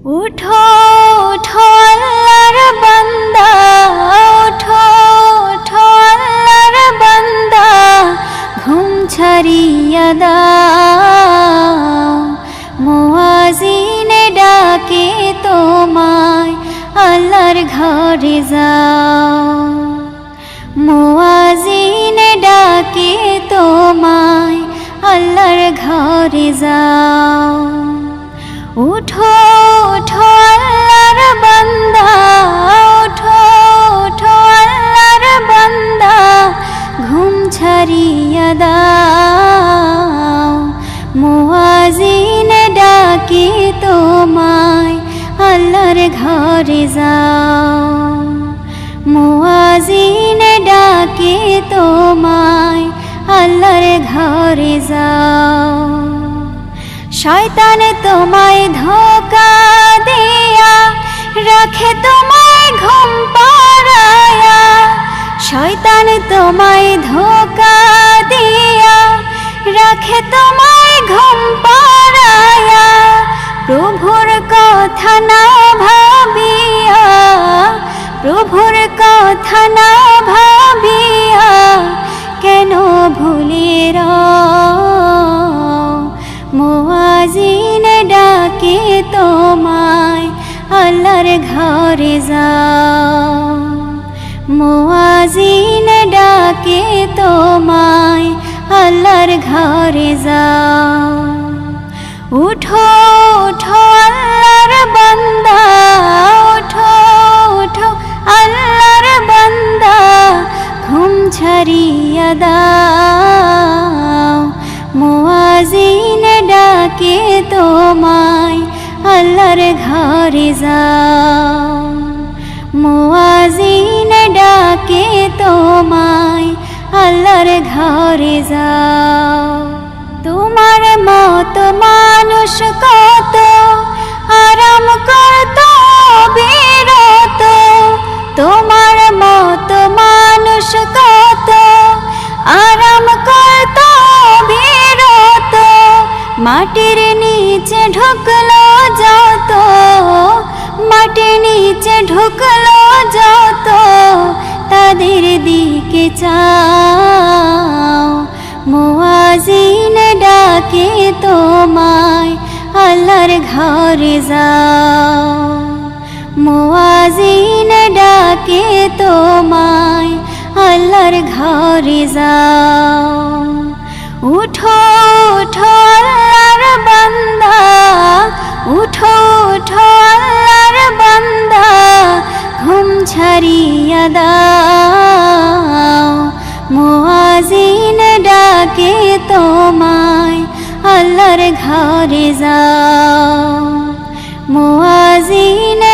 উঠো উঠো আল্লাহর বান্দা, উঠো উঠো আল্লাহর বান্দা, ঘুম ছাড়িয়া দাও। মুয়াজ্জিনে ডাকে তোমায়, আল্লাহর ঘরে যাও। মুয়াজ্জিনে ডাকে তোমায়, আল্লাহর ঘরে যাও। উঠো উঠো আল্লাহর বান্দা, উঠো উঠো আল্লাহর বান্দা, ঘুম ছাড়িয়া দাও। মুয়াজ্জিনে ডাকে তোমায়, আল্লাহর ঘরে যাও। মুয়াজ্জিনে ডাকে তোমায়, আল্লাহর ঘরে যাও। শয়তান তোমায় ধোঁকা দিয়া রাখে তোমায় ঘুম পাড়ায়া। শয়তান তোমায় ধোঁকা দিয়া রাখে তোমায় ঘুম পাড়ায়া। প্রভুর কথা না ভাবিয়া, প্রভুর কথা না ভাবিয়া, কেন ভুলে মুয়াজ্জিনে ডাকে তোমায়, আল্লাহর ঘরে যাও। মুয়াজ্জিনে ডাকে তোমায়, আল্লাহর ঘরে যাও। উঠো উঠো আল্লাহর বান্দা, উঠো উঠো আল্লাহর বান্দা, ঘুম ছাড়িয়া দাও। মুয়াজ্জিনে ডাকে তোমায়, আল্লাহর ঘরে যাও। মুয়াজ্জিনে ডাকে তোমায়, আল্লাহর ঘরে যাও। তোমার মতো মানুষ কত আরাম করত বিরত। তোমার মতো মানুষ কত আরাম করত বিরত। মাটির নিচে ঢুকলো যত, মাটির নিচে ঢুকলো যত, তাদের দিকে চাও। মুয়াজ্জিনে ডাকে তোমায়, আল্লাহর ঘরে যাও। মুয়াজ্জিনে ডাকে তোমায়, আল্লাহর ঘরে যাও। উঠো উঠো আল্লাহর বান্দা, উঠো উঠো আল্লাহর বান্দা, ঘুম ছাড়িয়া দাও। মুয়াজ্জিনে ডাকে তোমায়, আল্লাহর ঘরে যাও। মুয়াজ্জিনে